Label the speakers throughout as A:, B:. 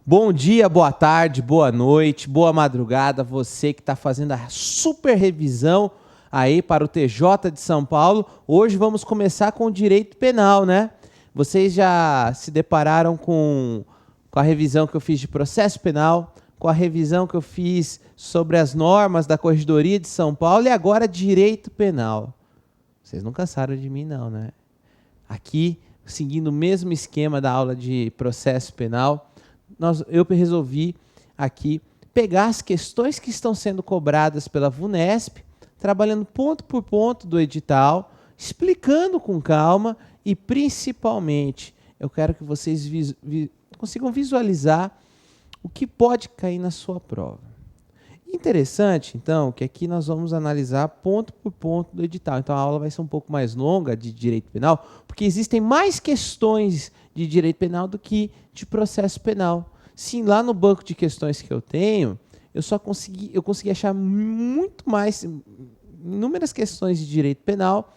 A: Bom dia, boa tarde, boa noite, boa madrugada, você que está fazendo a super revisão aí para o TJ de São Paulo. Hoje vamos começar com o direito penal, né? Vocês já se depararam com a revisão que eu fiz de processo penal, com a revisão que eu fiz sobre as normas da Corregedoria de São Paulo e agora direito penal. Vocês não cansaram de mim não, né? Aqui, seguindo o mesmo esquema da aula de processo penal, eu resolvi aqui pegar as questões que estão sendo cobradas pela VUNESP, trabalhando ponto por ponto do edital, explicando com calma e, principalmente, eu quero que vocês consigam visualizar o que pode cair na sua prova. Interessante, então, que aqui nós vamos analisar ponto por ponto do edital. Então, a aula vai ser um pouco mais longa de direito penal, porque existem mais questões de direito penal do que de processo penal. Sim, lá no banco de questões que eu tenho, eu consegui achar muito mais, inúmeras questões de direito penal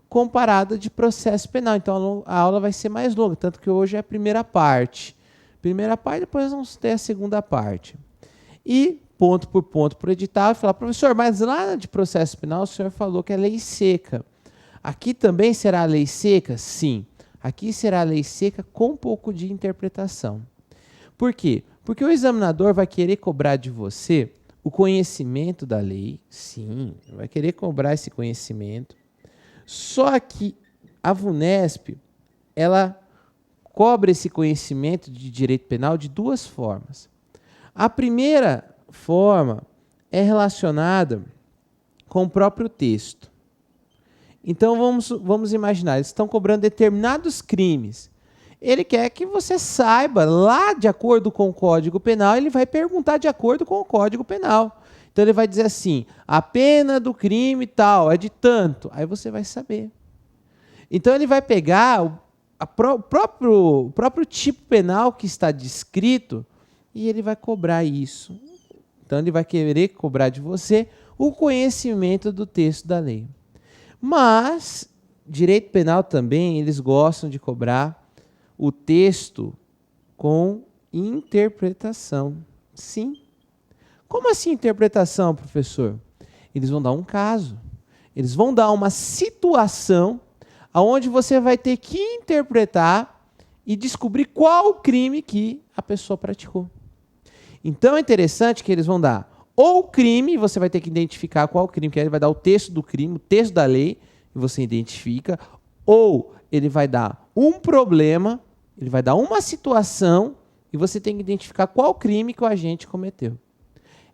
A: comparada de processo penal. Então, a aula vai ser mais longa, tanto que hoje é a primeira parte. Depois vamos ter a segunda parte. E ponto por ponto para o edital, e falar, professor, mas lá de processo penal o senhor falou que é lei seca. Aqui também será lei seca? Sim. Aqui será lei seca com um pouco de interpretação. Por quê? Porque o examinador vai querer cobrar de você o conhecimento da lei, sim, vai querer cobrar esse conhecimento. Só que a VUNESP, ela cobra esse conhecimento de direito penal de duas formas. A primeira forma é relacionada com o próprio texto. Então, vamos imaginar, eles estão cobrando determinados crimes. Ele quer que você saiba, lá de acordo com o Código Penal, ele vai perguntar de acordo com o Código Penal. Então, ele vai dizer assim, a pena do crime tal é de tanto. Aí você vai saber. Então, ele vai pegar o próprio tipo penal que está descrito e ele vai cobrar isso. Então, ele vai querer cobrar de você o conhecimento do texto da lei. Mas, direito penal também, eles gostam de cobrar o texto com interpretação. Sim. Como assim interpretação, professor? Eles vão dar um caso. Eles vão dar uma situação onde você vai ter que interpretar e descobrir qual o crime que a pessoa praticou. Então é interessante que eles vão dar ou crime, você vai ter que identificar qual o crime que é, ele vai dar o texto do crime, o texto da lei, e você identifica, ou ele vai dar um problema, ele vai dar uma situação, e você tem que identificar qual crime que o agente cometeu.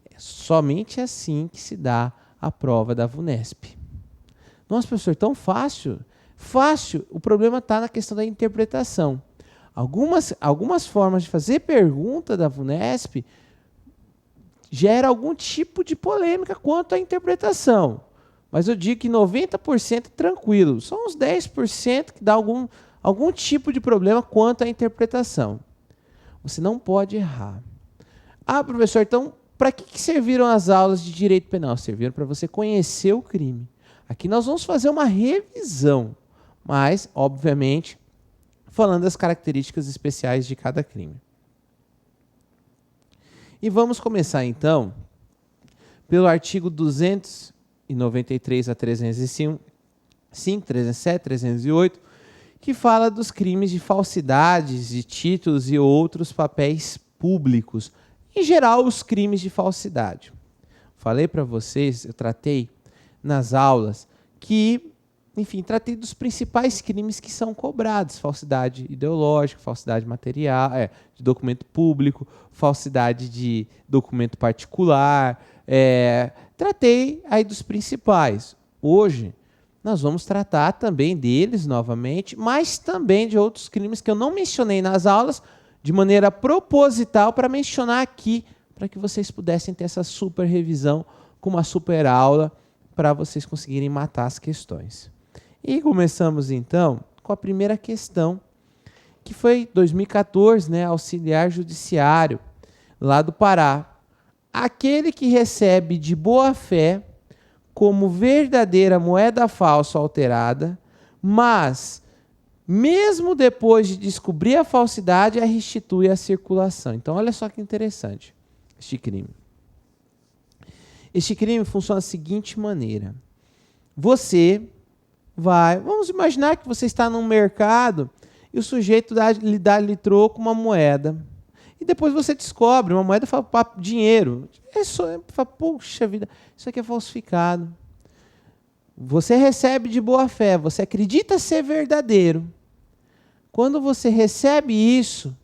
A: É somente assim que se dá a prova da VUNESP. Nossa, professor, tão fácil? Fácil, o problema está na questão da interpretação. Algumas formas de fazer pergunta da VUNESP gera algum tipo de polêmica quanto à interpretação. Mas eu digo que 90% é tranquilo. São uns 10% que dá algum tipo de problema quanto à interpretação. Você não pode errar. Ah, professor, então, para que serviram as aulas de direito penal? Serviram para você conhecer o crime. Aqui nós vamos fazer uma revisão, mas, obviamente, falando das características especiais de cada crime. E vamos começar, então, pelo artigo 293 a 305, 307, 308, que fala dos crimes de falsidades de títulos e outros papéis públicos. Em geral, os crimes de falsidade. Falei para vocês, eu tratei nas aulas que, enfim, tratei dos principais crimes que são cobrados. Falsidade ideológica, falsidade material, de documento público, falsidade de documento particular. Tratei aí dos principais. Hoje, nós vamos tratar também deles novamente, mas também de outros crimes que eu não mencionei nas aulas, de maneira proposital para mencionar aqui, para que vocês pudessem ter essa super revisão com uma super aula para vocês conseguirem matar as questões. E começamos então com a primeira questão, que foi 2014, né, auxiliar judiciário, lá do Pará. Aquele que recebe de boa fé como verdadeira moeda falsa alterada, mas mesmo depois de descobrir a falsidade, a restitui à circulação. Então, olha só que interessante este crime. Este crime funciona da seguinte maneira. Vamos imaginar que você está num mercado e o sujeito lhe troca uma moeda. E depois você descobre, uma moeda fala, dinheiro. Fala, puxa vida, isso aqui é falsificado. Você recebe de boa fé, você acredita ser verdadeiro. Quando você recebe isso,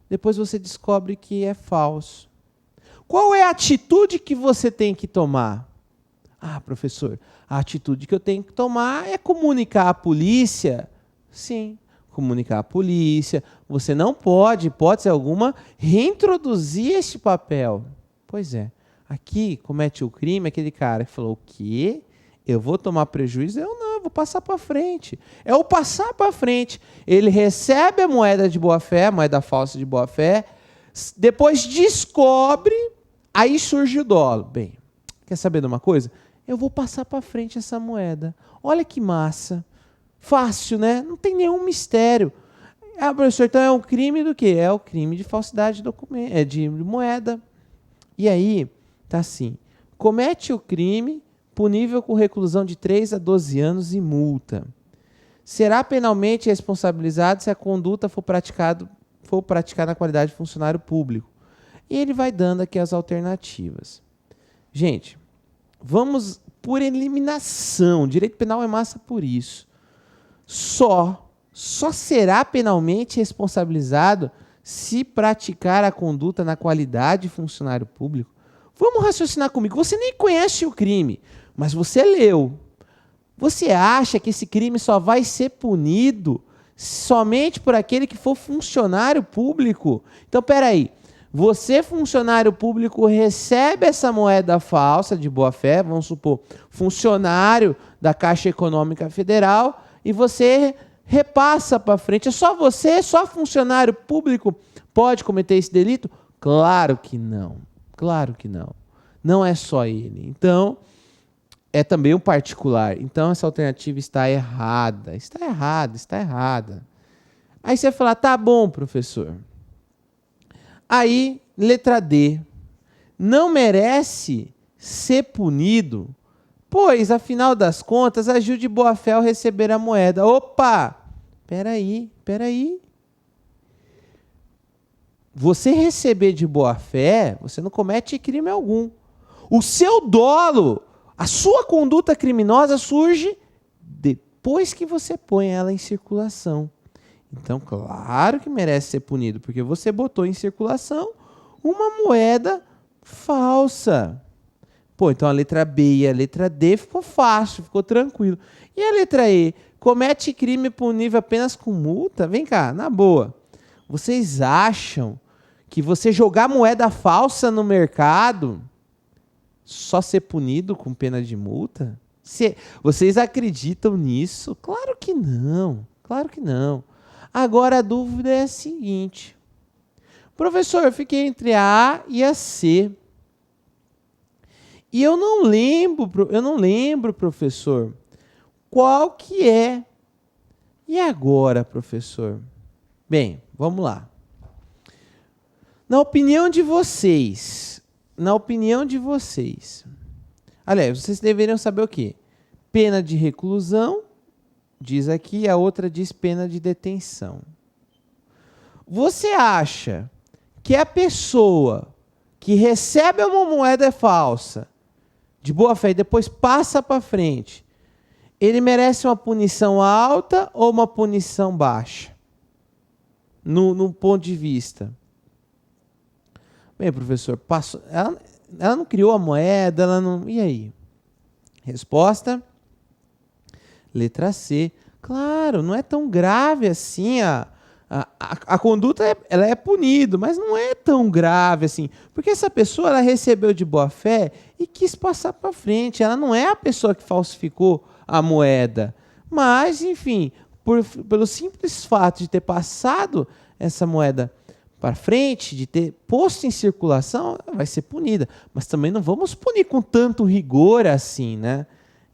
A: depois você descobre que é falso. Qual é a atitude que você tem que tomar? Ah, professor, a atitude que eu tenho que tomar é comunicar à polícia. Sim, comunicar à polícia. Você não pode, hipótese alguma, reintroduzir este papel. Pois é, aqui comete o crime aquele cara que falou, o quê? Eu vou tomar prejuízo? Eu vou passar para frente. É o passar para frente. Ele recebe a moeda de boa-fé, a moeda falsa de boa-fé, depois descobre, aí surge o dolo. Bem, quer saber de uma coisa? Eu vou passar para frente essa moeda. Olha que massa. Fácil, né? Não tem nenhum mistério. Ah, professor, então é um crime do quê? É o crime de falsidade de moeda. E aí, tá assim, comete o crime punível com reclusão de 3 a 12 anos e multa. Será penalmente responsabilizado se a conduta for praticada na qualidade de funcionário público. E ele vai dando aqui as alternativas. Gente, vamos por eliminação. Direito penal é massa por isso. Só será penalmente responsabilizado se praticar a conduta na qualidade de funcionário público. Vamos raciocinar comigo. Você nem conhece o crime, mas você leu. Você acha que esse crime só vai ser punido somente por aquele que for funcionário público? Então, peraí. Você, funcionário público, recebe essa moeda falsa de boa-fé, vamos supor, funcionário da Caixa Econômica Federal, e você repassa para frente. É só você, só funcionário público pode cometer esse delito? Claro que não. Claro que não. Não é só ele. Então, é também um particular. Então, essa alternativa está errada. Está errada. Aí você vai falar, tá bom, professor. Aí, letra D. Não merece ser punido, pois, afinal das contas, agiu de boa fé ao receber a moeda. Opa! Peraí. Você receber de boa fé, você não comete crime algum. O seu dolo, a sua conduta criminosa surge depois que você põe ela em circulação. Então, claro que merece ser punido, porque você botou em circulação uma moeda falsa. Pô, então a letra B e a letra D ficou fácil, ficou tranquilo. E a letra E? Comete crime punível apenas com multa? Vem cá, na boa. Vocês acham que você jogar moeda falsa no mercado só ser punido com pena de multa? Vocês acreditam nisso? Claro que não. Agora a dúvida é a seguinte. Professor, eu fiquei entre a e a C. E eu não lembro, professor, qual que é. E agora, professor? Bem, vamos lá. Na opinião de vocês, aliás, vocês deveriam saber o quê? Pena de reclusão, diz aqui, a outra diz pena de detenção. Você acha que a pessoa que recebe uma moeda falsa, de boa fé, e depois passa para frente, ele merece uma punição alta ou uma punição baixa? No ponto de vista. Bem, professor, ela não criou a moeda, e aí? Resposta? Letra C. Claro, não é tão grave assim. A conduta ela é punida, mas não é tão grave assim. Porque essa pessoa ela recebeu de boa fé e quis passar para frente. Ela não é a pessoa que falsificou a moeda. Mas, enfim, pelo simples fato de ter passado essa moeda para frente, de ter posto em circulação, vai ser punida. Mas também não vamos punir com tanto rigor assim, né?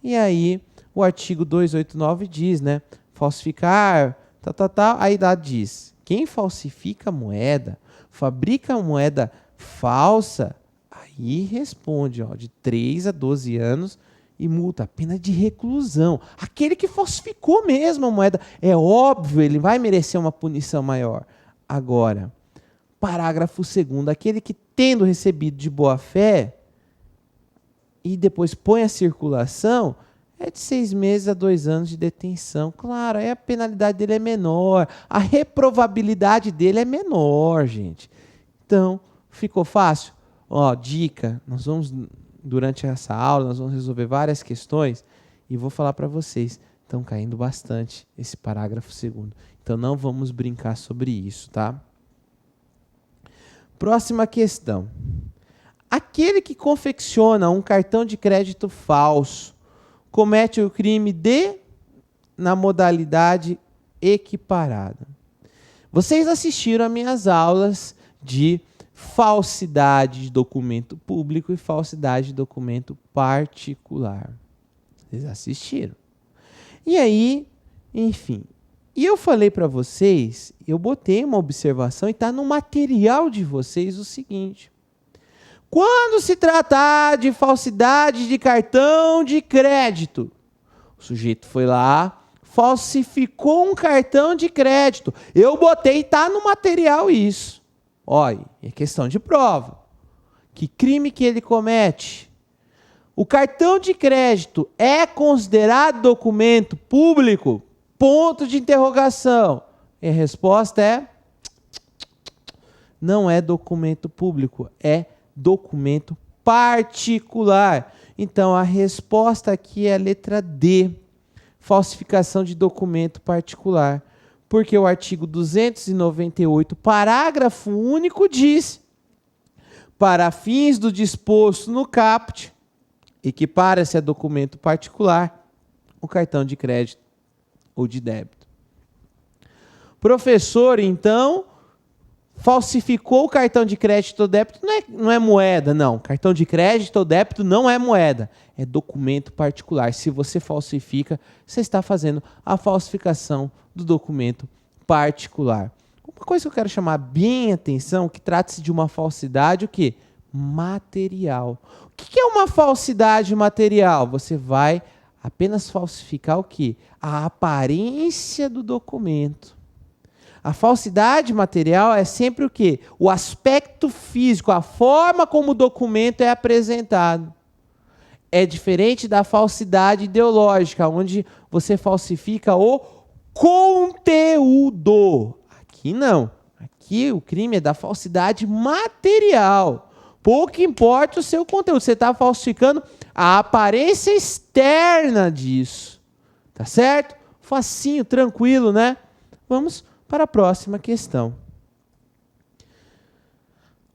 A: E aí, o artigo 289 diz, né? Falsificar, Aí lá diz, quem falsifica a moeda, fabrica a moeda falsa, aí responde, de 3 a 12 anos e multa, pena de reclusão. Aquele que falsificou mesmo a moeda, é óbvio, ele vai merecer uma punição maior. Agora, parágrafo 2º, aquele que tendo recebido de boa fé e depois põe a circulação, é de 6 meses a 2 anos de detenção. Claro, aí a penalidade dele é menor, a reprovabilidade dele é menor, gente. Então, ficou fácil? Dica, nós vamos, durante essa aula, nós vamos resolver várias questões e vou falar para vocês, estão caindo bastante esse parágrafo 2º. Então, não vamos brincar sobre isso, tá? Próxima questão. Aquele que confecciona um cartão de crédito falso comete o crime na modalidade equiparada. Vocês assistiram a minhas aulas de falsidade de documento público e falsidade de documento particular. Vocês assistiram. E aí, enfim, e eu falei para vocês, eu botei uma observação e está no material de vocês o seguinte. Quando se tratar de falsidade de cartão de crédito, o sujeito foi lá, falsificou um cartão de crédito. Eu botei, está no material isso. Olha, é questão de prova. Que crime que ele comete? O cartão de crédito é considerado documento público? Ponto de interrogação. E a resposta é: não é documento público, é documento particular. Então, a resposta aqui é a letra D, falsificação de documento particular. Porque o artigo 298, parágrafo único, diz: para fins do disposto no caput, equipara-se a documento particular o cartão de crédito ou de débito. Professor, então, falsificou o cartão de crédito ou débito, não é moeda, não. Cartão de crédito ou débito não é moeda, é documento particular. Se você falsifica, você está fazendo a falsificação do documento particular. Uma coisa que eu quero chamar bem a atenção, que trata-se de uma falsidade, o quê? Material. O que é uma falsidade material? Você vai apenas falsificar o quê? A aparência do documento. A falsidade material é sempre o quê? O aspecto físico, a forma como o documento é apresentado. É diferente da falsidade ideológica, onde você falsifica o conteúdo. Aqui não. Aqui o crime é da falsidade material. Pouco importa o seu conteúdo. Você está falsificando a aparência externa disso. Tá certo? Facinho, tranquilo, né? Vamos para a próxima questão.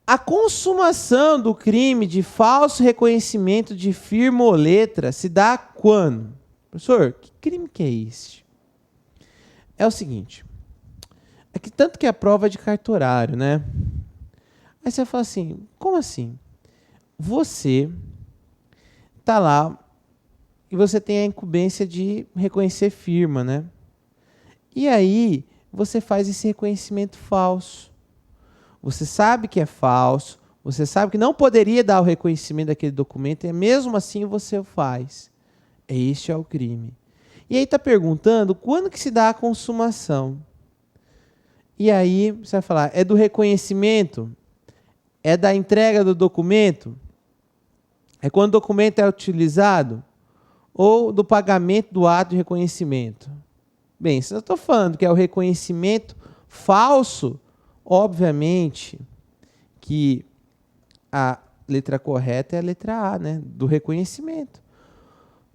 A: A consumação do crime de falso reconhecimento de firma ou letra se dá quando? Professor, que crime que é este? É o seguinte, é que tanto que a prova é de cartorário, né? Aí você fala assim, como assim? Você está lá e você tem a incumbência de reconhecer firma, né? E aí você faz esse reconhecimento falso. Você sabe que é falso, você sabe que não poderia dar o reconhecimento daquele documento, e mesmo assim você o faz. Este é o crime. E aí está perguntando quando que se dá a consumação. E aí você vai falar, é do reconhecimento? É da entrega do documento? É quando o documento é utilizado? Ou do pagamento do ato de reconhecimento? Bem, se eu estou falando que é o reconhecimento falso, obviamente que a letra correta é a letra A, né? Do reconhecimento.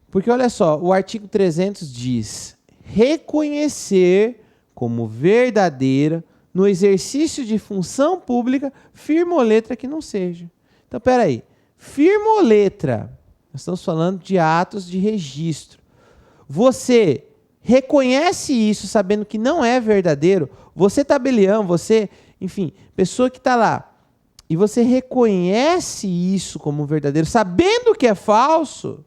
A: Porque olha só, o artigo 300 diz: reconhecer como verdadeira no exercício de função pública firma ou letra que não seja. Então, espera aí. Firma ou letra? Nós estamos falando de atos de registro. Você reconhece isso sabendo que não é verdadeiro? Você, tabelião, você, enfim, pessoa que está lá, e você reconhece isso como verdadeiro, sabendo que é falso,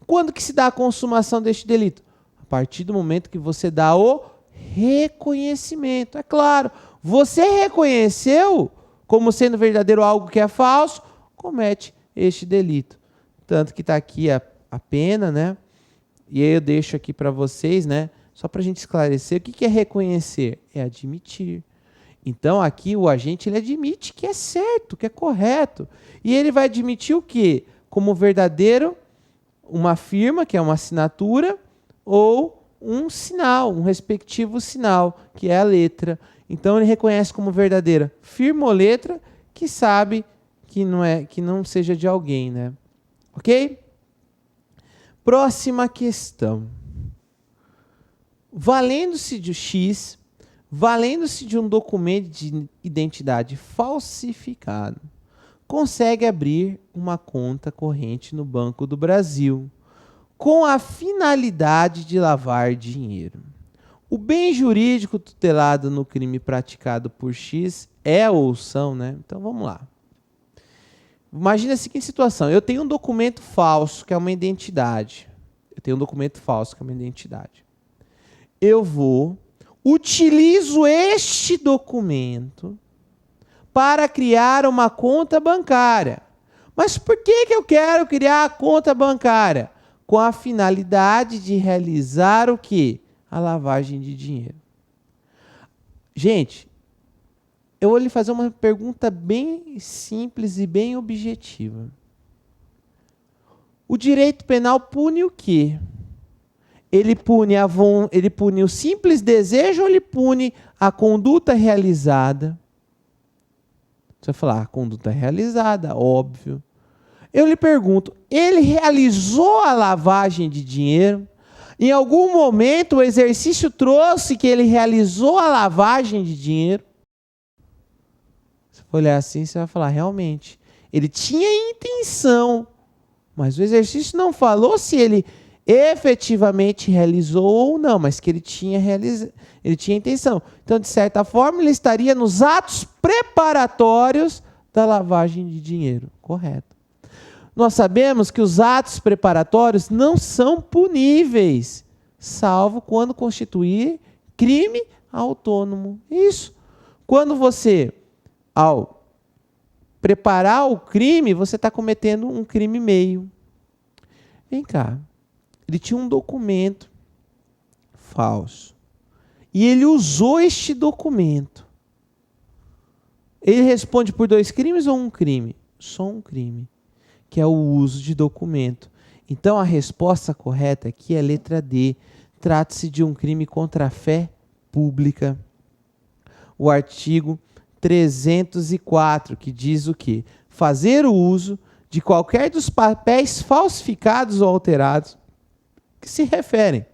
A: quando que se dá a consumação deste delito? A partir do momento que você dá o Reconhecimento. É claro, você reconheceu como sendo verdadeiro algo que é falso, comete este delito. Tanto que está aqui a pena, né? E aí eu deixo aqui para vocês, né? Só para a gente esclarecer, o que é reconhecer? É admitir. Então, aqui o agente ele admite que é certo, que é correto. E ele vai admitir o quê? Como verdadeiro, uma firma, que é uma assinatura, ou um sinal, um respectivo sinal, que é a letra. Então, ele reconhece como verdadeira firma ou letra que sabe que não seja de alguém, né? Ok? Próxima questão. Valendo-se de X, valendo-se de um documento de identidade falsificado, consegue abrir uma conta corrente no Banco do Brasil, com a finalidade de lavar dinheiro. O bem jurídico tutelado no crime praticado por X é ou são, né? Então vamos lá. Imagina a seguinte situação: eu tenho um documento falso, que é uma identidade. Eu utilizo este documento para criar uma conta bancária. Mas por que eu quero criar a conta bancária? Com a finalidade de realizar o quê? A lavagem de dinheiro. Gente, eu vou lhe fazer uma pergunta bem simples e bem objetiva. O direito penal pune o quê? Ele pune o simples desejo ou ele pune a conduta realizada? Você vai falar, a conduta realizada, óbvio. Eu lhe pergunto, ele realizou a lavagem de dinheiro? Em algum momento o exercício trouxe que ele realizou a lavagem de dinheiro? Se for olhar assim, você vai falar, realmente, ele tinha intenção, mas o exercício não falou se ele efetivamente realizou ou não, mas que ele tinha intenção. Então, de certa forma, ele estaria nos atos preparatórios da lavagem de dinheiro. Correto. Nós sabemos que os atos preparatórios não são puníveis, salvo quando constituir crime autônomo. Isso. Quando você, ao preparar o crime, você está cometendo um crime meio. Vem cá. Ele tinha um documento falso. E ele usou este documento. Ele responde por 2 crimes ou um crime? Só um crime, que é o uso de documento. Então, a resposta correta aqui é a letra D. Trata-se de um crime contra a fé pública. O artigo 304, que diz o quê? Fazer o uso de qualquer dos papéis falsificados ou alterados que se referem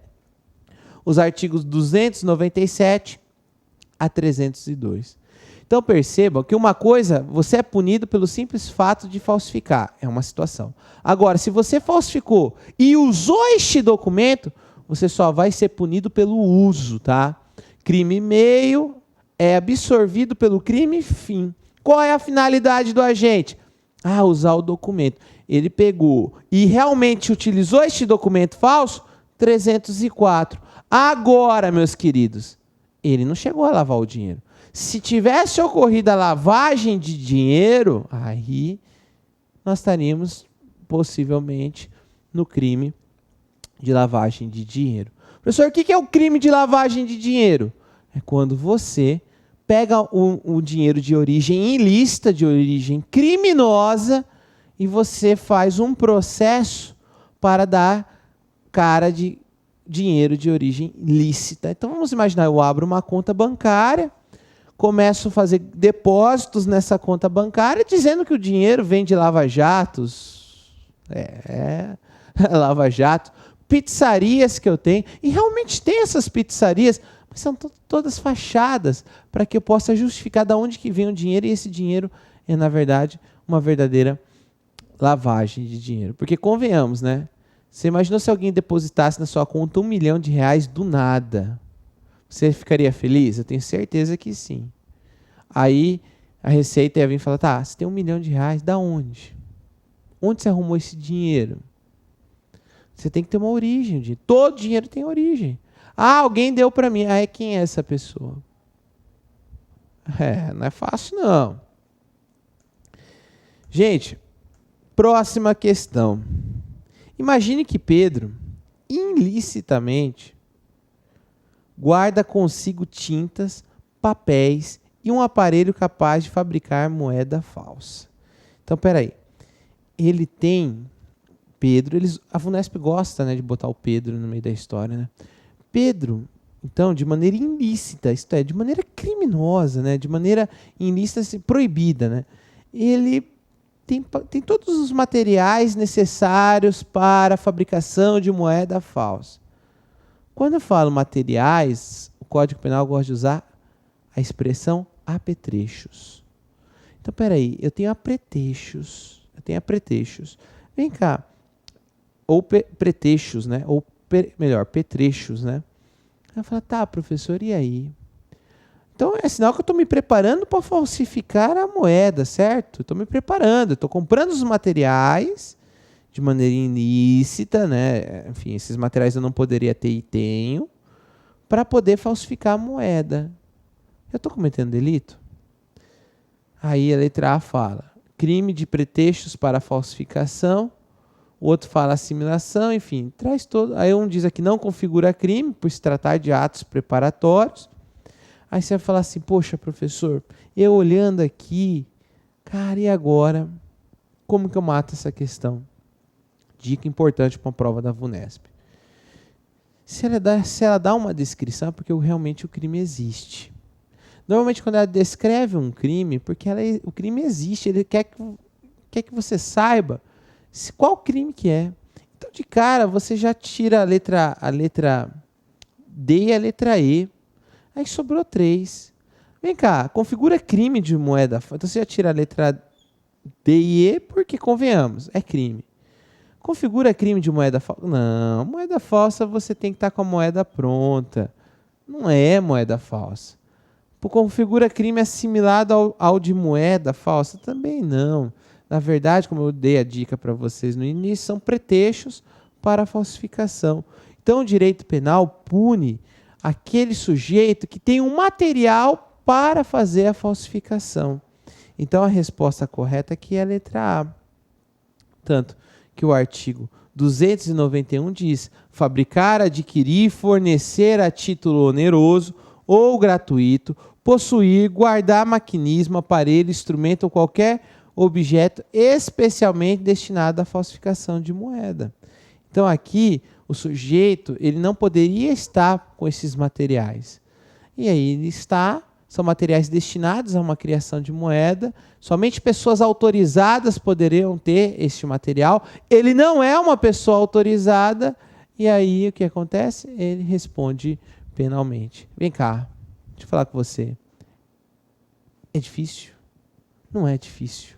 A: os artigos 297 a 302. Então percebam que uma coisa, você é punido pelo simples fato de falsificar, é uma situação. Agora, se você falsificou e usou este documento, você só vai ser punido pelo uso, tá? Crime meio é absorvido pelo crime fim. Qual é a finalidade do agente? Usar o documento. Ele pegou e realmente utilizou este documento falso, 304. Agora, meus queridos, ele não chegou a lavar o dinheiro. Se tivesse ocorrido a lavagem de dinheiro, aí nós estaríamos possivelmente no crime de lavagem de dinheiro. Professor, o que é o crime de lavagem de dinheiro? É quando você pega o dinheiro de origem ilícita, de origem criminosa, e você faz um processo para dar cara de dinheiro de origem lícita. Então vamos imaginar, eu abro uma conta bancária, começo a fazer depósitos nessa conta bancária, dizendo que o dinheiro vem de lava-jatos, lava-jato, pizzarias que eu tenho, e realmente tem essas pizzarias, mas são todas fachadas, para que eu possa justificar de onde que vem o dinheiro, e esse dinheiro é, na verdade, uma verdadeira lavagem de dinheiro. Porque convenhamos, né? Você imaginou se alguém depositasse na sua conta R$1 milhão do nada? Você ficaria feliz? Eu tenho certeza que sim. Aí a Receita ia vir e falar, tá, você tem R$1 milhão, da onde? Onde você arrumou esse dinheiro? Você tem que ter uma origem. Todo dinheiro tem origem. Ah, alguém deu para mim. Ah, quem é essa pessoa? Não é fácil, não. Gente, próxima questão. Imagine que Pedro, ilicitamente, guarda consigo tintas, papéis e um aparelho capaz de fabricar moeda falsa. Então, peraí. Ele tem... Pedro, a VUNESP gosta, né, de botar o Pedro no meio da história, né? Pedro, então, de maneira ilícita, isto é, de maneira criminosa, né, de maneira ilícita, assim, proibida, né? Ele tem todos os materiais necessários para a fabricação de moeda falsa. Quando eu falo materiais, o Código Penal gosta de usar a expressão apetrechos. Então, peraí, eu tenho apetrechos. Vem cá. Ou pretextos, né? Ou, melhor, petrechos, né? Ela fala, tá, professor, e aí? Então, é sinal que eu estou me preparando para falsificar a moeda, certo? Estou me preparando, estou comprando os materiais de maneira ilícita, né? Enfim, esses materiais eu não poderia ter e tenho, para poder falsificar a moeda. Eu estou cometendo delito? Aí a letra A fala, crime de pretextos para falsificação. O outro fala assimilação, enfim, traz todo. Aí um diz aqui não configura crime, por se tratar de atos preparatórios. Aí você vai falar assim, poxa, professor, eu olhando aqui, cara, e agora? Como que eu mato essa questão? Dica importante para uma prova da VUNESP. Se ela dá uma descrição, é porque realmente o crime existe. Normalmente, quando ela descreve um crime, porque o crime existe, ele quer que você saiba qual crime que é. Então, de cara, você já tira a letra D e a letra E. Aí sobrou 3. Vem cá, configura crime de moeda falsa. Então, você já tira a letra D e E, porque, convenhamos, é crime. Configura crime de moeda falsa? Não, moeda falsa você tem que estar com a moeda pronta. Não é moeda falsa. Configura crime assimilado ao de moeda falsa? Também não. Na verdade, como eu dei a dica para vocês no início, são pretextos para a falsificação. Então, o direito penal pune aquele sujeito que tem um material para fazer a falsificação. Então, a resposta correta aqui é a letra A. Tanto que o artigo 291 diz fabricar, adquirir, fornecer a título oneroso ou gratuito, possuir, guardar maquinismo, aparelho, instrumento ou qualquer objeto especialmente destinado à falsificação de moeda. Então aqui o sujeito ele não poderia estar com esses materiais. E aí ele são materiais destinados a uma criação de moeda, somente pessoas autorizadas poderiam ter este material. Ele não é uma pessoa autorizada, e aí o que acontece? Ele responde penalmente. Vem cá, deixa eu falar com você. É difícil? Não é difícil.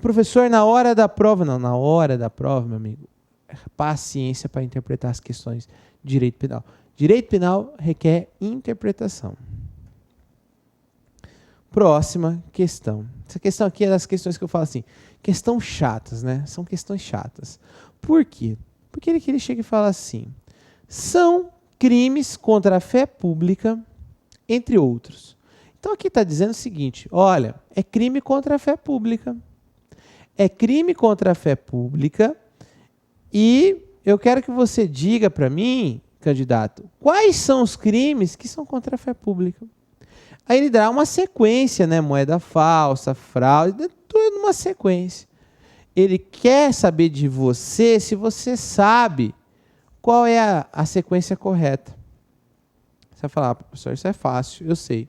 A: Professor, na hora da prova... Não, na hora da prova, meu amigo, paciência para interpretar as questões de direito penal. Direito penal requer interpretação. Próxima questão. Essa questão aqui é das questões que eu falo assim, questões chatas, né? São questões chatas. Por quê? Porque ele chega e fala assim, são crimes contra a fé pública, entre outros. Então aqui está dizendo o seguinte, olha, é crime contra a fé pública. É crime contra a fé pública e eu quero que você diga para mim, candidato, quais são os crimes que são contra a fé pública. Aí ele dá uma sequência, né? Moeda falsa, fraude, tudo numa sequência. Ele quer saber de você se você sabe qual é a sequência correta. Você vai falar, professor, isso é fácil, eu sei.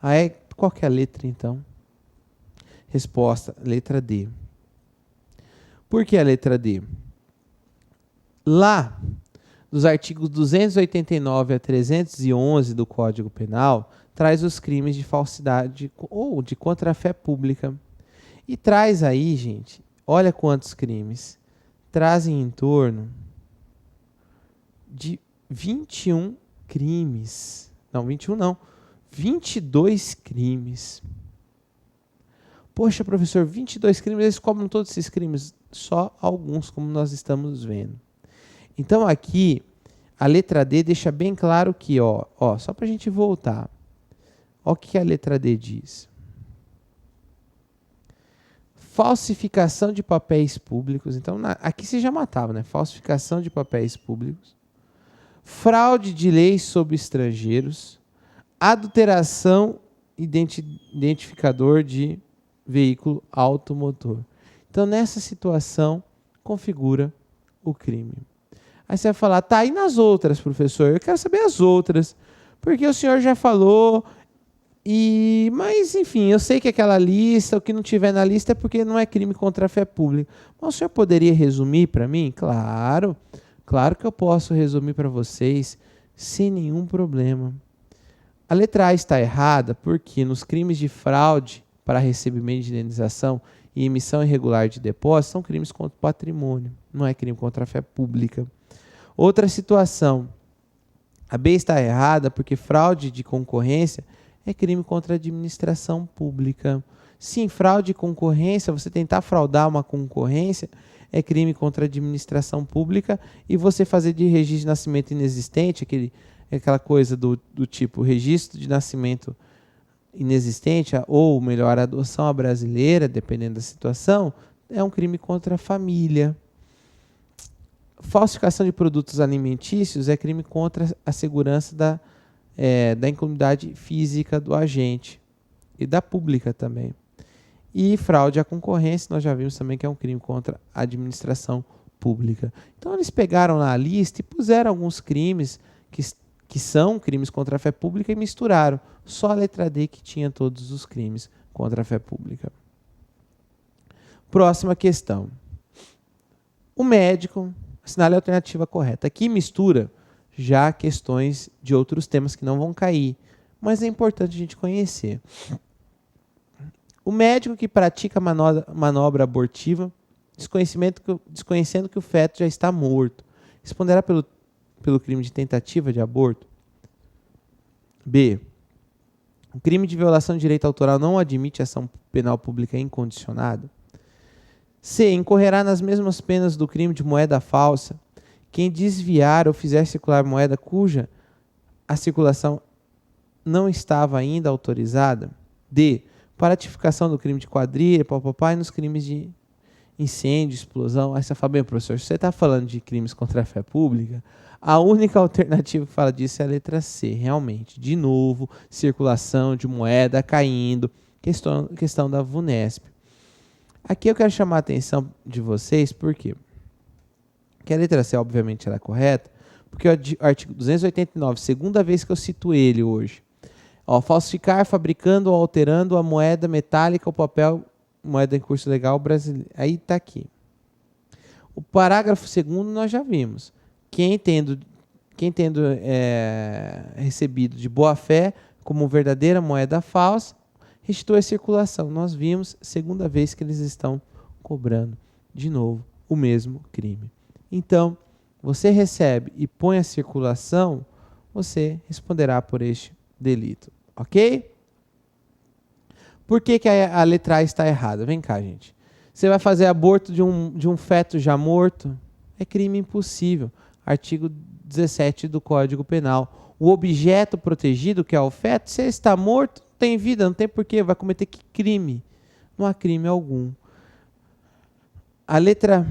A: Aí, qual que é a letra, então? Resposta, letra D. Por que a letra D? Lá, dos artigos 289 a 311 do Código Penal, traz os crimes de falsidade ou de contra-fé pública. E traz aí, gente, olha quantos crimes. Trazem em torno de 21 crimes. Não, 21 não. 22 crimes. Poxa, professor, 22 crimes, eles cobram todos esses crimes? Só alguns, como nós estamos vendo. Então, aqui, a letra D deixa bem claro que, ó, só para a gente voltar. Ó o que a letra D diz. Falsificação de papéis públicos. Então, aqui você já matava, né? Falsificação de papéis públicos. Fraude de leis sobre estrangeiros. Adulteração identificador de veículo automotor. Então, nessa situação, configura o crime. Aí você vai falar, tá, e nas outras, professor? Eu quero saber as outras, porque o senhor já falou, mas, enfim, eu sei que aquela lista, o que não tiver na lista é porque não é crime contra a fé pública. Mas o senhor poderia resumir para mim? Claro que eu posso resumir para vocês, sem nenhum problema. A letra A está errada porque nos crimes de fraude para recebimento de indenização e emissão irregular de depósito são crimes contra o patrimônio, não é crime contra a fé pública. Outra situação, a B está errada porque fraude de concorrência é crime contra a administração pública. Sim, fraude de concorrência, você tentar fraudar uma concorrência é crime contra a administração pública e você fazer de registro de nascimento inexistente, aquela coisa do tipo registro de nascimento inexistente, ou melhor, adoção à brasileira, dependendo da situação, é um crime contra a família. Falsificação de produtos alimentícios é crime contra a segurança da incolumidade física do agente e da pública também. E fraude à concorrência, nós já vimos também que é um crime contra a administração pública. Então, eles pegaram na lista e puseram alguns crimes que são crimes contra a fé pública e misturaram. Só a letra D que tinha todos os crimes contra a fé pública. Próxima questão. O médico assinale a alternativa correta. Aqui mistura já questões de outros temas que não vão cair, mas é importante a gente conhecer. O médico que pratica manobra abortiva, desconhecendo que o feto já está morto, responderá pelo crime de tentativa de aborto? B. O crime de violação de direito autoral não admite ação penal pública incondicionada? C. Incorrerá nas mesmas penas do crime de moeda falsa quem desviar ou fizer circular moeda cuja a circulação não estava ainda autorizada? D. Para a tipificação do crime de quadrilha, e nos crimes de incêndio, explosão. Aí você fala, bem, professor, se você está falando de crimes contra a fé pública, a única alternativa que fala disso é a letra C, realmente. De novo, circulação de moeda caindo, questão da VUNESP. Aqui eu quero chamar a atenção de vocês, por quê? Porque a letra C, obviamente, ela é correta, porque o artigo 289, segunda vez que eu cito ele hoje, falsificar, fabricando ou alterando a moeda metálica ou papel, moeda em curso legal brasileiro. Aí está aqui. O parágrafo 2º nós já vimos. Quem tendo recebido de boa fé como verdadeira moeda falsa, restitui a circulação. Nós vimos, segunda vez que eles estão cobrando de novo o mesmo crime. Então, você recebe e põe a circulação, você responderá por este delito, ok? Por que a letra A está errada? Vem cá, gente. Você vai fazer aborto de um feto já morto? É crime impossível. Artigo 17 do Código Penal. O objeto protegido, que é o feto, se ele está morto, não tem vida, não tem porquê, vai cometer que crime? Não há crime algum. A letra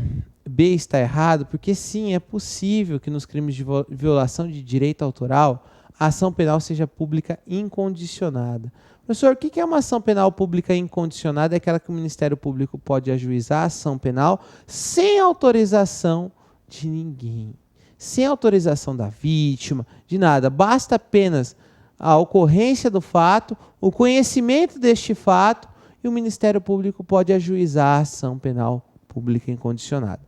A: B está errada porque, sim, é possível que nos crimes de violação de direito autoral a ação penal seja pública incondicionada. Professor, o que é uma ação penal pública incondicionada? É aquela que o Ministério Público pode ajuizar a ação penal sem autorização de ninguém, sem autorização da vítima, de nada. Basta apenas a ocorrência do fato, o conhecimento deste fato e o Ministério Público pode ajuizar a ação penal pública incondicionada.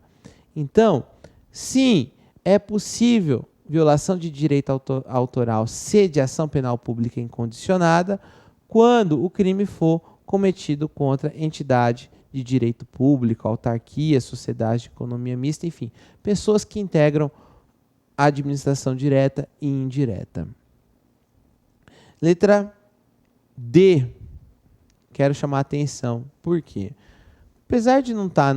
A: Então, sim, é possível violação de direito autoral ser de ação penal pública incondicionada quando o crime for cometido contra entidade de direito público, autarquia, sociedade de economia mista, enfim, pessoas que integram a administração direta e indireta. Letra D. Quero chamar a atenção. Por quê? Apesar de não estar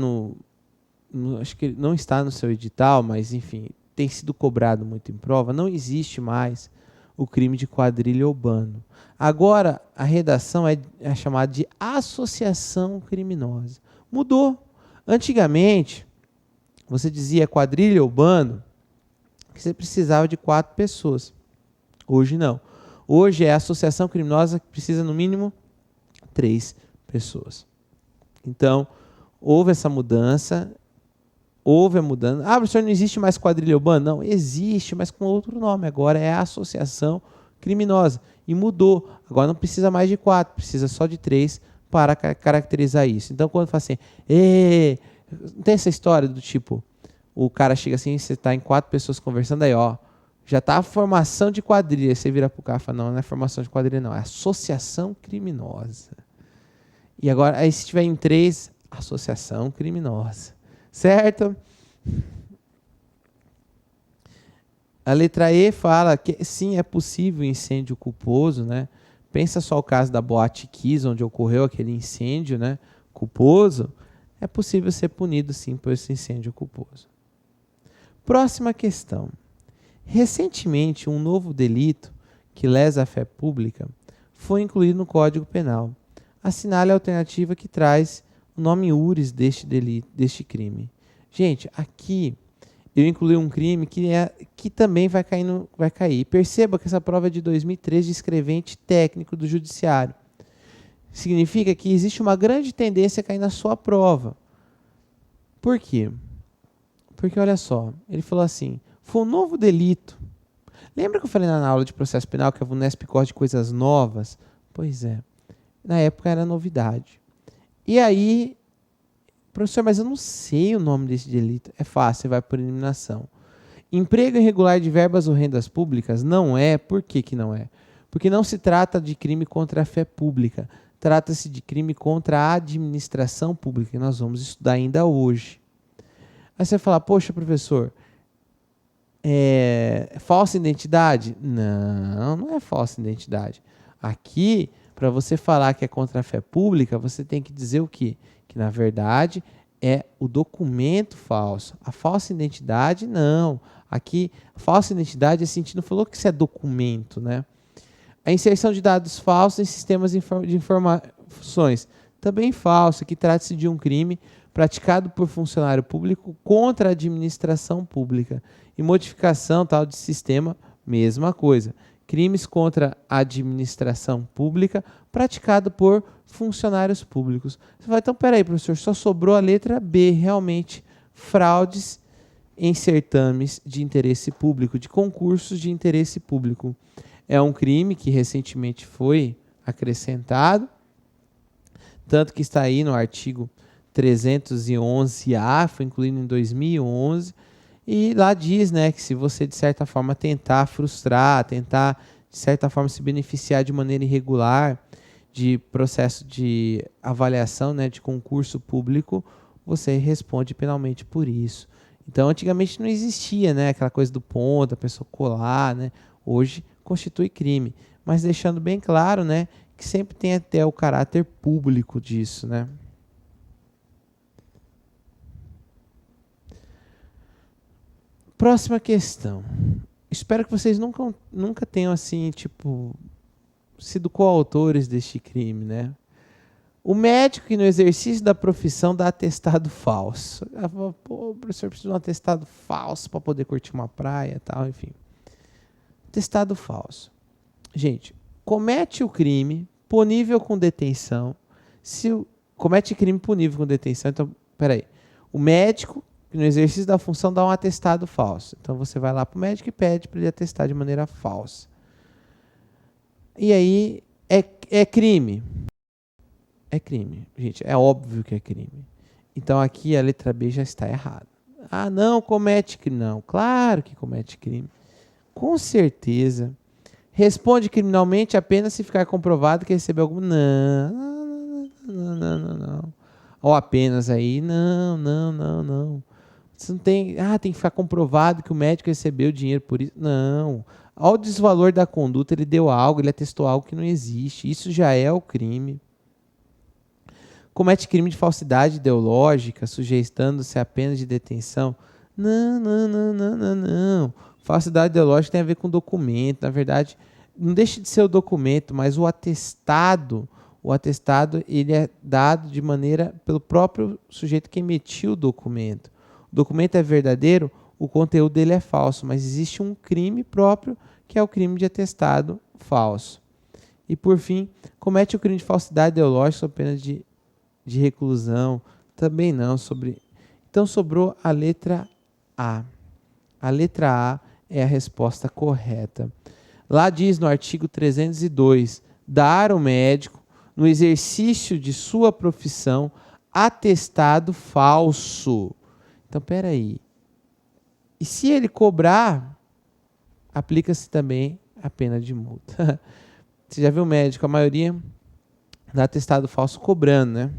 A: acho que não está no seu edital, mas enfim, tem sido cobrado muito em prova, não existe mais o crime de quadrilha ou bando. Agora, a redação é chamada de associação criminosa. Mudou. Antigamente, você dizia quadrilha ou bando, que você precisava de 4 pessoas. Hoje não. Hoje é associação criminosa que precisa no mínimo 3 pessoas. Então, houve essa mudança, houve a mudança. Ah, professor, não existe mais quadrilha ou bando? Não, existe, mas com outro nome. Agora é associação criminosa. E mudou. Agora não precisa mais de 4, precisa só de 3 para caracterizar isso. Então, quando fala assim, não tem essa história do tipo, o cara chega assim, você está em 4 pessoas conversando, aí ó, já está a formação de quadrilha. Aí você vira pro cara e fala, não é formação de quadrilha não, é associação criminosa. E agora, aí se tiver em 3, associação criminosa. Certo? A letra E fala que sim, é possível incêndio culposo, né? Pensa só o caso da Boate Kiss, onde ocorreu aquele incêndio, né, culposo. É possível ser punido sim por esse incêndio culposo. Próxima questão. Recentemente, um novo delito que lesa a fé pública foi incluído no Código Penal. Assinale a alternativa que traz o nome URIS deste delito, deste crime. Gente, aqui eu incluí um crime que também vai cair. Perceba que essa prova é de 2013 de escrevente técnico do Judiciário. Significa que existe uma grande tendência a cair na sua prova. Por quê? Porque, olha só, ele falou assim, foi um novo delito. Lembra que eu falei na aula de processo penal que a VUNESP corre de coisas novas? Pois é, na época era novidade. E aí, professor, mas eu não sei o nome desse delito. É fácil, você vai por eliminação. Emprego irregular de verbas ou rendas públicas? Não é. Por que que não é? Porque não se trata de crime contra a fé pública. Trata-se de crime contra a administração pública, que nós vamos estudar ainda hoje. Aí você vai falar, poxa, professor, falsa identidade? Não, não é falsa identidade. Aqui, para você falar que é contra a fé pública, você tem que dizer o quê? Que, na verdade, é o documento falso. A falsa identidade, não. Aqui, falsa identidade, esse sentido falou que isso é documento, né? A inserção de dados falsos em sistemas de informações, também falso, que trata-se de um crime praticado por funcionário público contra a administração pública. E modificação tal de sistema, mesma coisa. Crimes contra a administração pública praticado por funcionários públicos. Você vai, então, peraí, professor, só sobrou a letra B, realmente, fraudes em certames de interesse público, de concursos de interesse público. É um crime que recentemente foi acrescentado, tanto que está aí no artigo 311-A, foi incluído em 2011, e lá diz, né, que se você, de certa forma, tentar frustrar, tentar, de certa forma, se beneficiar de maneira irregular de processo de avaliação, né, de concurso público, você responde penalmente por isso. Então, antigamente não existia, né, aquela coisa do ponto, a pessoa colar, né? Hoje constitui crime, mas deixando bem claro, né, que sempre tem até o caráter público disso, né? Próxima questão. Espero que vocês nunca tenham, assim, tipo, sido coautores deste crime, né? O médico que no exercício da profissão dá atestado falso. Ela fala, pô, o professor precisa de um atestado falso para poder curtir uma praia e tal, enfim. Atestado falso. Gente, comete o crime punível com detenção. Comete crime punível com detenção, então, peraí. O médico que no exercício da função dá um atestado falso. Então você vai lá para o médico e pede para ele atestar de maneira falsa. E aí, é crime? É crime, gente, é óbvio que é crime. Então aqui a letra B já está errada. Ah, não, comete crime. Não, claro que comete crime. Com certeza. Responde criminalmente apenas se ficar comprovado que recebeu algum... Não. Ou apenas aí, não. Você não tem... tem que ficar comprovado que o médico recebeu dinheiro por isso. Não. Ao desvalor da conduta, ele deu algo, ele atestou algo que não existe. Isso já é o crime. Comete crime de falsidade ideológica, sujeitando-se a pena de detenção. Não, não, não, não, não, não. Falsidade ideológica tem a ver com documento. Na verdade, não deixa de ser o documento, mas o atestado ele é dado de maneira pelo próprio sujeito que emitiu o documento. O documento é verdadeiro, o conteúdo dele é falso, mas existe um crime próprio, que é o crime de atestado falso. E, por fim, comete o crime de falsidade ideológica sob pena de reclusão. Também não. Então, sobrou a letra A. A letra A é a resposta correta. Lá diz no artigo 302, dar ao médico, no exercício de sua profissão, atestado falso. Então, peraí. E se ele cobrar, aplica-se também a pena de multa. Você já viu o médico, a maioria dá atestado falso cobrando, né?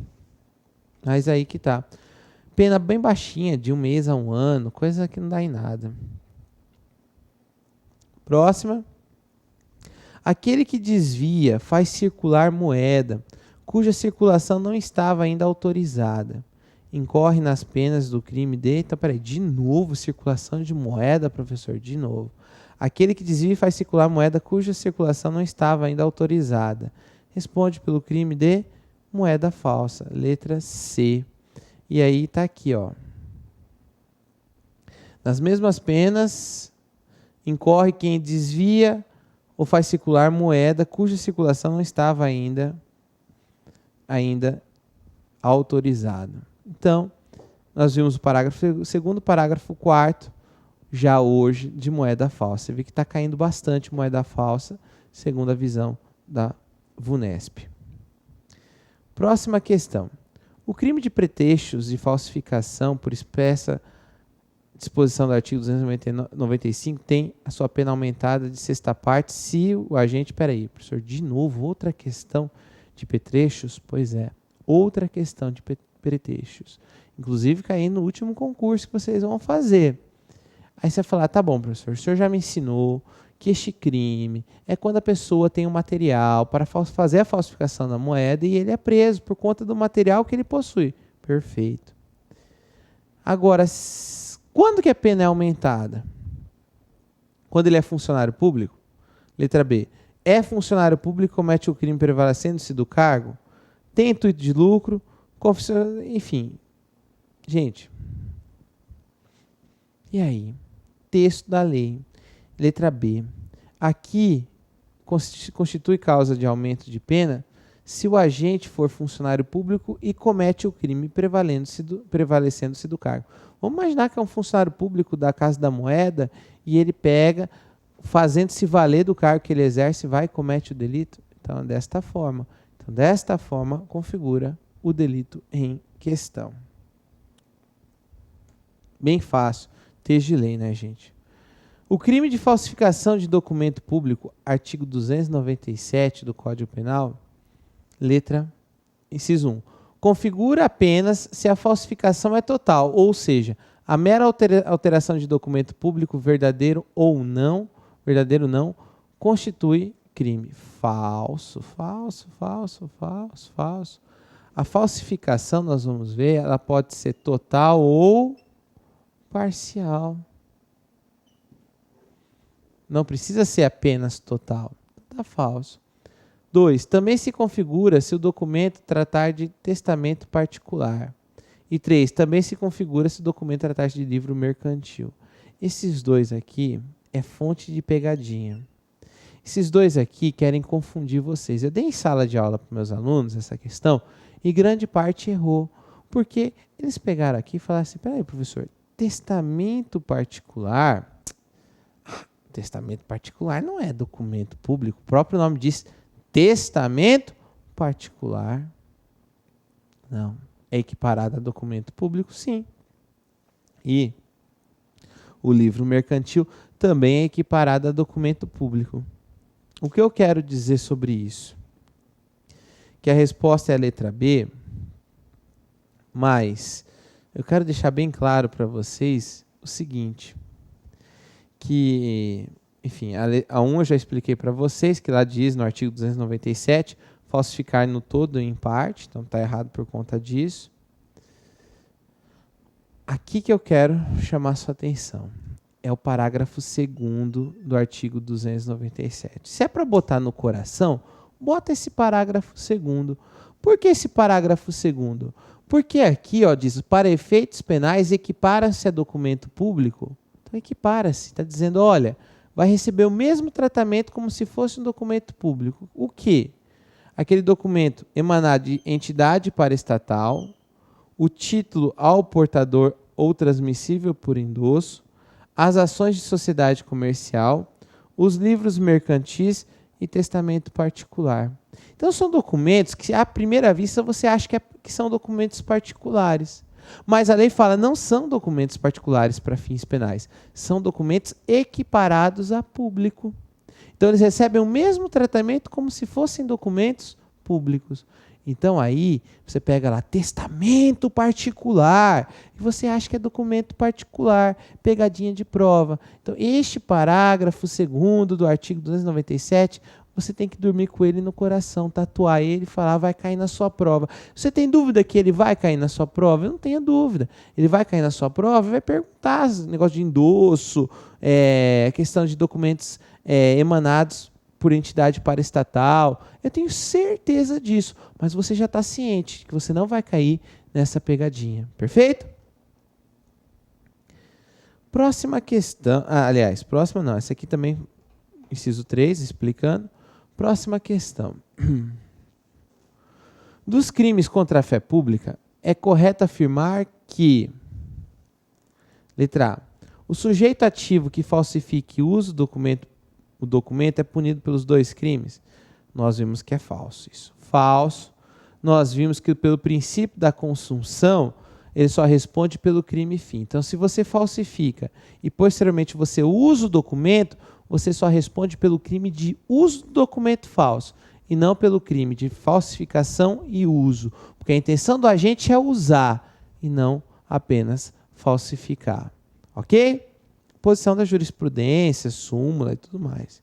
A: Mas aí que tá. Pena bem baixinha, de 1 mês a 1 ano, coisa que não dá em nada. Próxima. Aquele que desvia, faz circular moeda, cuja circulação não estava ainda autorizada, incorre nas penas do crime de... Então, peraí, de novo, circulação de moeda, professor, de novo. Aquele que desvia e faz circular moeda cuja circulação não estava ainda autorizada, responde pelo crime de moeda falsa, letra C. E aí está aqui, ó. Nas mesmas penas, incorre quem desvia ou faz circular moeda cuja circulação não estava ainda autorizada. Então, nós vimos o parágrafo segundo, parágrafo 4º, já hoje, de moeda falsa. Você vê que está caindo bastante moeda falsa, segundo a visão da VUNESP. Próxima questão. O crime de pretextos de falsificação por expressa disposição do artigo 295 tem a sua pena aumentada de 6ª parte se o agente... Peraí, professor, de novo, outra questão de pretextos? Pois é, outra questão de pretextos. Inclusive, cair no último concurso que vocês vão fazer. Aí você vai falar, tá bom, professor, o senhor já me ensinou que este crime é quando a pessoa tem um material para fazer a falsificação da moeda e ele é preso por conta do material que ele possui. Perfeito. Agora, quando que a pena é aumentada? Quando ele é funcionário público? Letra B. É funcionário público e comete o crime prevalecendo-se do cargo? Tem intuito de lucro? Enfim. Gente. E aí? Texto da lei. Letra B. Aqui constitui causa de aumento de pena se o agente for funcionário público e comete o crime prevalecendo-se do cargo. Vamos imaginar que é um funcionário público da Casa da Moeda e ele pega, fazendo-se valer do cargo que ele exerce, vai e comete o delito. Então, desta forma. Desta forma, configura o delito em questão. Bem fácil. Texto de lei, né, gente? O crime de falsificação de documento público, artigo 297 do Código Penal, inciso 1, configura apenas se a falsificação é total, ou seja, a mera alteração de documento público, verdadeiro não, constitui crime. Falso. A falsificação, nós vamos ver, ela pode ser total ou parcial. Não precisa ser apenas total. Está falso. 2. Também se configura se o documento tratar de testamento particular. E 3. Também se configura se o documento tratar de livro mercantil. Esses dois aqui é fonte de pegadinha. Esses dois aqui querem confundir vocês. Eu dei em sala de aula para meus alunos essa questão e grande parte errou. Porque eles pegaram aqui e falaram assim, peraí, professor, testamento particular... Testamento particular não é documento público. O próprio nome diz testamento particular. Não. É equiparado a documento público? Sim. E o livro mercantil também é equiparado a documento público. O que eu quero dizer sobre isso? Que a resposta é a letra B, mas eu quero deixar bem claro para vocês o seguinte... que, enfim, a 1 eu já expliquei para vocês, que lá diz no artigo 297, falsificar no todo ou em parte, então está errado por conta disso. Aqui que eu quero chamar sua atenção. É o parágrafo 2º do artigo 297. Se é para botar no coração, bota esse parágrafo 2º. Por que esse parágrafo 2º? Porque aqui, ó, diz, para efeitos penais, equipara-se a documento público. Então, equipara-se. Está dizendo, olha, vai receber o mesmo tratamento como se fosse um documento público. O quê? Aquele documento emanado de entidade paraestatal, o título ao portador ou transmissível por endosso, as ações de sociedade comercial, os livros mercantis e testamento particular. Então, são documentos que, à primeira vista, você acha que são documentos particulares. Mas a lei fala, não são documentos particulares para fins penais. São documentos equiparados a público. Então, eles recebem o mesmo tratamento como se fossem documentos públicos. Então, aí, você pega lá, testamento particular, e você acha que é documento particular, pegadinha de prova. Então, este parágrafo 2º do artigo 297, você tem que dormir com ele no coração, tatuar ele e falar, vai cair na sua prova. Você tem dúvida que ele vai cair na sua prova? Eu não tenho dúvida. Ele vai cair na sua prova e vai perguntar negócio de endosso, questão de documentos emanados por entidade paraestatal. Eu tenho certeza disso, mas você já está ciente que você não vai cair nessa pegadinha. Perfeito? Próxima questão. Aliás, próxima não. Essa aqui também, inciso 3, explicando. Próxima questão. Dos crimes contra a fé pública, é correto afirmar que, letra A, o sujeito ativo que falsifique e use o documento é punido pelos 2 crimes? Nós vimos que é falso isso. Falso. Nós vimos que pelo princípio da consunção, ele só responde pelo crime fim. Então, se você falsifica e posteriormente você usa o documento, você só responde pelo crime de uso do documento falso e não pelo crime de falsificação e uso. Porque a intenção do agente é usar e não apenas falsificar. Ok? Posição da jurisprudência, súmula e tudo mais.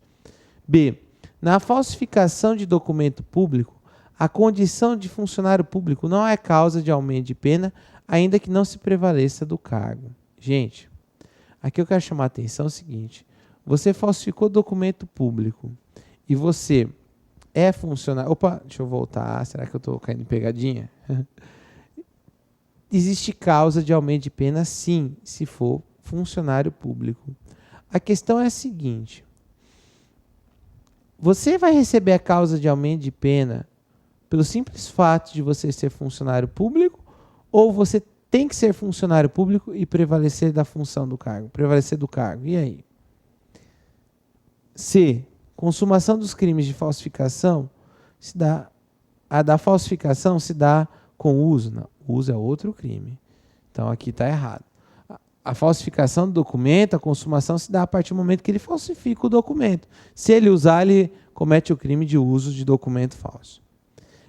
A: B. Na falsificação de documento público, a condição de funcionário público não é causa de aumento de pena, ainda que não se prevaleça do cargo. Gente, aqui eu quero chamar a atenção o seguinte. Você falsificou documento público e você é funcionário... Opa, deixa eu voltar. Será que eu estou caindo em pegadinha? Existe causa de aumento de pena, sim, se for funcionário público. A questão é a seguinte. Você vai receber a causa de aumento de pena pelo simples fato de você ser funcionário público ou você tem que ser funcionário público e prevalecer da função do cargo, prevalecer do cargo? E aí? C. Consumação dos crimes de falsificação se dá... A da falsificação se dá com uso. Não, uso é outro crime. Então, aqui está errado. A falsificação do documento, a consumação se dá a partir do momento que ele falsifica o documento. Se ele usar, ele comete o crime de uso de documento falso.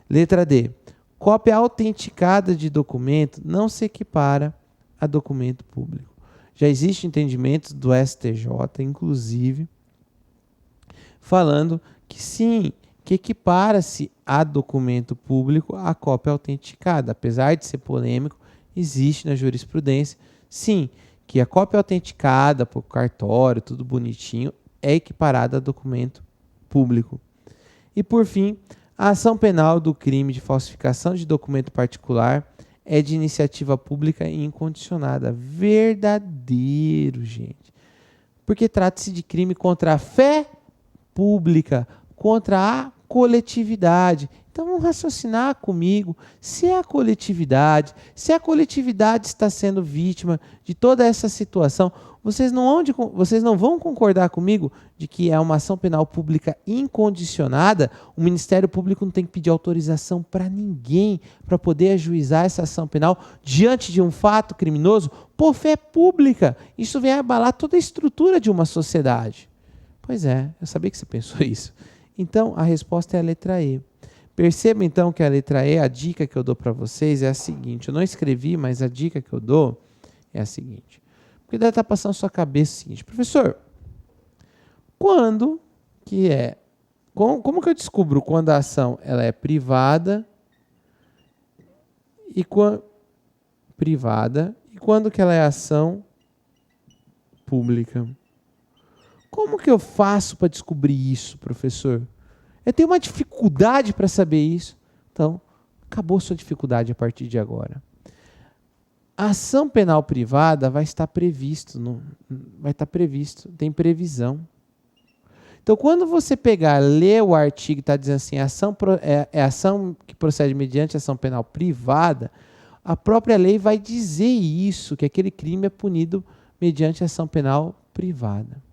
A: Letra D. Cópia autenticada de documento não se equipara a documento público. Já existe entendimento do STJ, inclusive, falando que sim, que equipara-se a documento público a cópia autenticada. Apesar de ser polêmico, existe na jurisprudência, sim, que a cópia autenticada por cartório, tudo bonitinho, é equiparada a documento público. E, por fim, a ação penal do crime de falsificação de documento particular é de iniciativa pública e incondicionada. Verdadeiro, gente. Porque trata-se de crime contra a fé pública, contra a coletividade. Então, vamos raciocinar comigo. Se a coletividade está sendo vítima de toda essa situação, vocês não vão concordar comigo de que é uma ação penal pública incondicionada. O Ministério Público não tem que pedir autorização para ninguém para poder ajuizar essa ação penal diante de um fato criminoso por fé pública. Isso vem abalar toda a estrutura de uma sociedade. Pois é, eu sabia que você pensou isso. Então, a resposta é a letra E. Perceba, então, que a letra E, a dica que eu dou para vocês é a seguinte. Eu não escrevi, mas a dica que eu dou é a seguinte. Porque deve estar passando na sua cabeça o seguinte. Professor, quando que é... Como que eu descubro quando a ação ela é privada e e quando que ela é ação pública. Como que eu faço para descobrir isso, professor? Eu tenho uma dificuldade para saber isso. Então, acabou sua dificuldade a partir de agora. A ação penal privada vai estar previsto, tem previsão. Então, quando você pegar, ler o artigo e está dizendo assim, ação que procede mediante ação penal privada, a própria lei vai dizer isso, que aquele crime é punido mediante ação penal privada.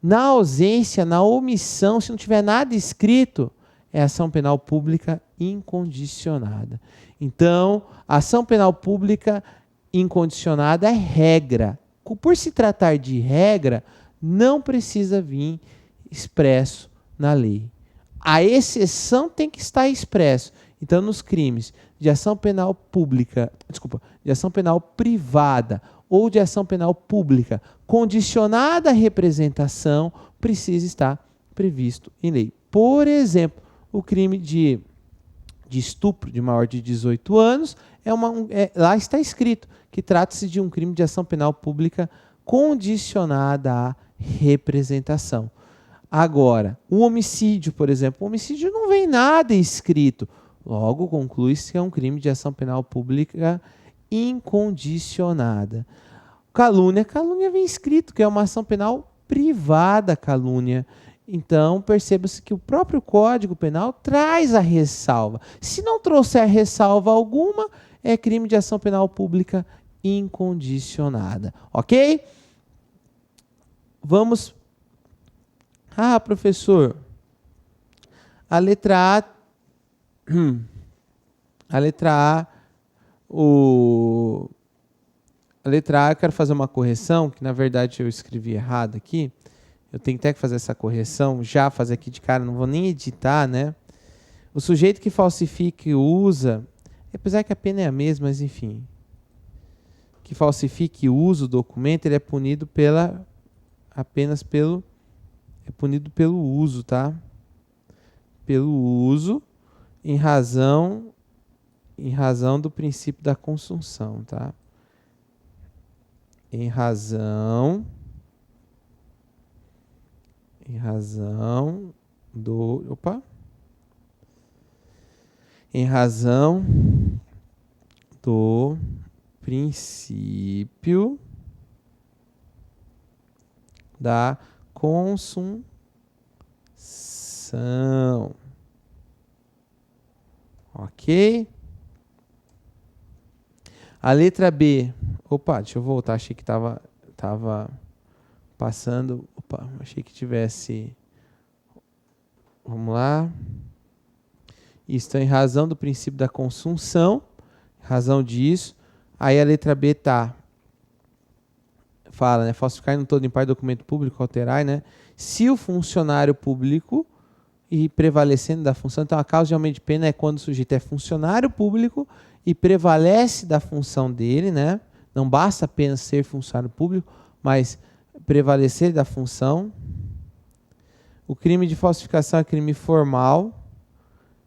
A: Na ausência, na omissão, se não tiver nada escrito, é ação penal pública incondicionada. Então, a ação penal pública incondicionada é regra. Por se tratar de regra, não precisa vir expresso na lei. A exceção tem que estar expresso. Então, nos crimes de ação penal pública, de ação penal privada ou de ação penal pública condicionada à representação, precisa estar previsto em lei. Por exemplo, o crime de estupro de maior de 18 anos, lá está escrito que trata-se de um crime de ação penal pública condicionada à representação. Agora, o homicídio, por exemplo, o homicídio não vem nada escrito. Logo, conclui-se que é um crime de ação penal pública incondicionada. Calúnia vem escrito que é uma ação penal privada, calúnia. Então, perceba-se que o próprio Código Penal traz a ressalva. Se não trouxer ressalva alguma, é crime de ação penal pública incondicionada. Ok? Vamos. Professor, a letra A. A letra A, eu quero fazer uma correção, que na verdade eu escrevi errado aqui. Eu tenho até que fazer essa correção, fazer aqui de cara, não vou nem editar, né? O sujeito que falsifica e usa, apesar que a pena é a mesma, mas enfim, que falsifica e usa o documento, ele é punido punido pelo uso, tá? Pelo uso, em razão do princípio da consunção, tá? Em razão do princípio da consunção. Ok? A letra B. Deixa eu voltar. Achei que estava passando. Achei que tivesse. Vamos lá. Isso, em razão do princípio da consunção. Razão disso. Aí a letra B fala, né? Falsificar no todo em parte documento público, alterar, né? Se o funcionário público e prevalecendo da função. Então, a causa de aumento de pena é quando o sujeito é funcionário público e prevalece da função dele, né? Não basta apenas ser funcionário público, mas prevalecer da função. O crime de falsificação é crime formal.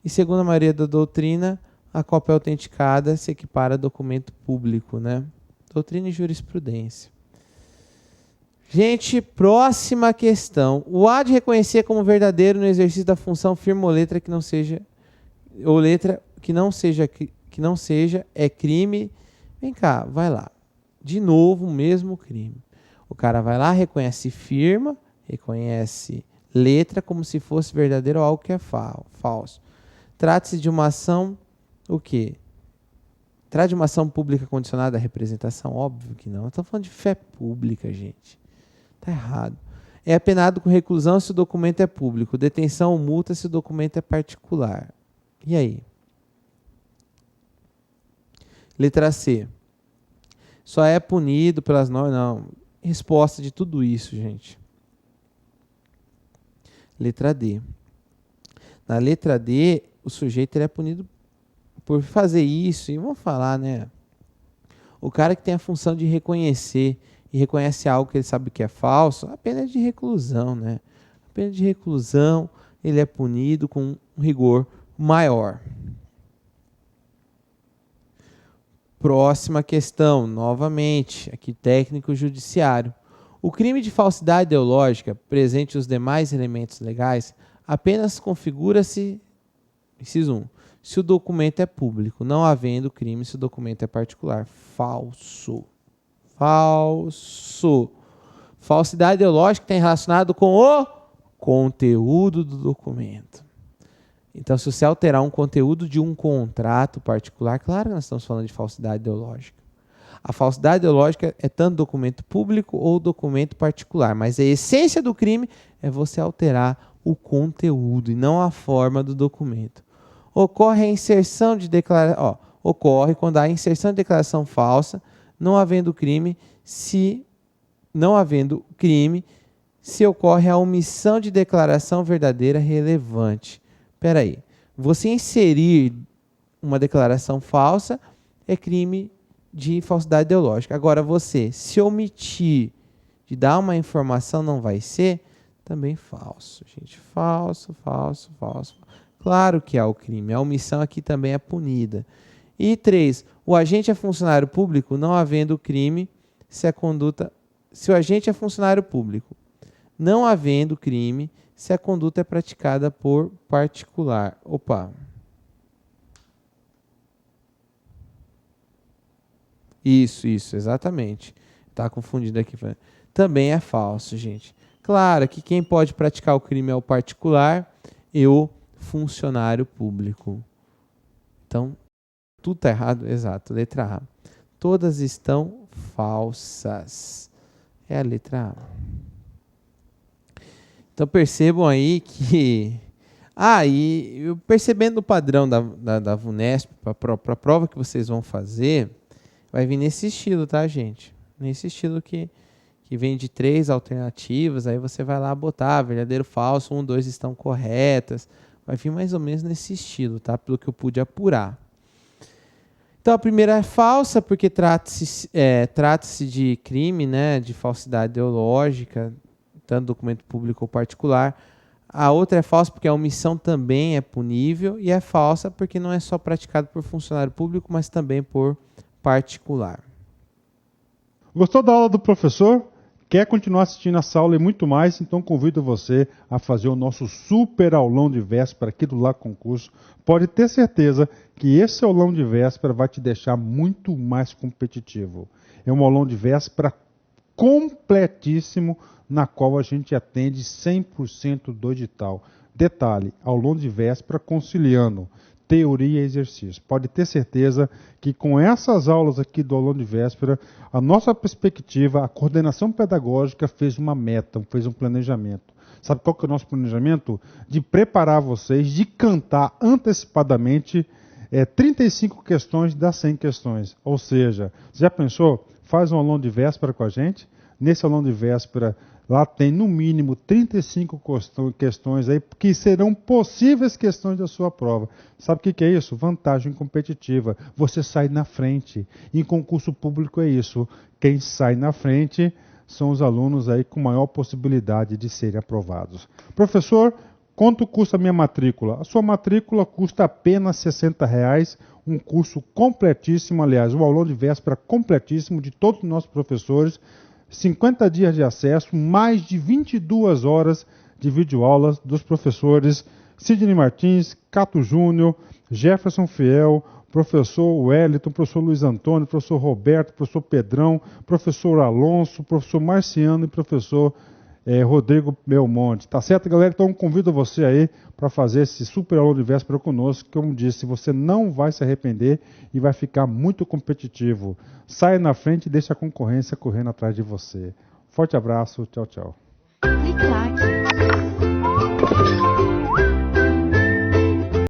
A: E, segundo a maioria da doutrina, a cópia autenticada se equipara a documento público, né? Doutrina e jurisprudência. Gente, próxima questão. O A de reconhecer como verdadeiro no exercício da função firma ou letra que não seja é crime. Vem cá, vai lá. De novo, o mesmo crime. O cara vai lá, reconhece firma, reconhece letra como se fosse verdadeiro ou algo que é falso. Trata-se de uma ação, o quê? Trata de uma ação pública condicionada à representação? Óbvio que não. Estamos falando de fé pública, gente. Está errado. É apenado com reclusão se o documento é público. Detenção ou multa se o documento é particular. E aí? Letra C. Só é punido pelas normas? Não. Resposta de tudo isso, gente. Letra D. Na letra D, o sujeito ele é punido por fazer isso. E vamos falar, né? O cara que tem a função de reconhecer e reconhece algo que ele sabe que é falso, a pena é de reclusão, né? A pena de reclusão, ele é punido com um rigor maior. Próxima questão, novamente, aqui técnico judiciário. O crime de falsidade ideológica, presente os demais elementos legais, apenas configura-se, inciso 1, se o documento é público, não havendo crime se o documento é particular. Falso. Falso. Falsidade ideológica tem relacionado com o conteúdo do documento. Então, se você alterar um conteúdo de um contrato particular, claro que nós estamos falando de falsidade ideológica. A falsidade ideológica é tanto documento público ou documento particular, mas a essência do crime é você alterar o conteúdo e não a forma do documento. Ocorre a inserção de declaração, ocorre quando há inserção de declaração falsa, não havendo crime, se ocorre a omissão de declaração verdadeira relevante. Espera aí, você inserir uma declaração falsa é crime de falsidade ideológica. Agora, você se omitir de dar uma informação não vai ser, também falso, gente. Falso, falso, falso. Claro que há o crime. A omissão aqui também é punida. E 3, o agente é funcionário público, não havendo crime, se o agente é funcionário público, não havendo crime, se a conduta é praticada por particular. Opa. Isso, exatamente. Está confundido aqui. Também é falso, gente. Claro que quem pode praticar o crime é o particular e o funcionário público. Então, tudo está errado? Exato, letra A. Todas estão falsas. É a letra A. Então percebam aí que... e percebendo o padrão da VUNESP, para a prova que vocês vão fazer, vai vir nesse estilo, tá, gente? Nesse estilo que vem de 3 alternativas, aí você vai lá botar verdadeiro, falso, 1, 2 estão corretas. Vai vir mais ou menos nesse estilo, tá? Pelo que eu pude apurar. Então a primeira é falsa, porque trata-se de crime, né, de falsidade ideológica, tanto documento público ou particular. A outra é falsa porque a omissão também é punível, e é falsa porque não é só praticado por funcionário público, mas também por particular.
B: Gostou da aula do professor? Quer continuar assistindo essa aula e muito mais? Então convido você a fazer o nosso super aulão de véspera aqui do Lá Concurso. Pode ter certeza que esse aulão de véspera vai te deixar muito mais competitivo. É um aulão de véspera completíssimo, na qual a gente atende 100% do edital. Detalhe, aulão de véspera conciliando teoria e exercício. Pode ter certeza que com essas aulas aqui do aulão de véspera, a nossa perspectiva, a coordenação pedagógica fez uma meta, fez um planejamento. Sabe qual que é o nosso planejamento? De preparar vocês, de cantar antecipadamente 35 questões das 100 questões. Ou seja, você já pensou? Faz um aulão de véspera com a gente. Nesse aulão de véspera, lá tem no mínimo 35 questões aí, que serão possíveis questões da sua prova. Sabe o que é isso? Vantagem competitiva. Você sai na frente. Em concurso público é isso. Quem sai na frente são os alunos aí com maior possibilidade de serem aprovados. Professor, quanto custa a minha matrícula? A sua matrícula custa apenas R$ 60,00, um curso completíssimo, aliás, um aulão de véspera completíssimo de todos os nossos professores, 50 dias de acesso, mais de 22 horas de videoaulas dos professores Sidney Martins, Cato Júnior, Jefferson Fiel, professor Wellington, professor Luiz Antônio, professor Roberto, professor Pedrão, professor Alonso, professor Marciano e professor Rodrigo Belmonte. Tá certo, galera? Então convido você aí para fazer esse super aula de véspera conosco, que, como disse, você não vai se arrepender e vai ficar muito competitivo. Saia na frente e deixe a concorrência correndo atrás de você. Forte abraço, tchau, tchau.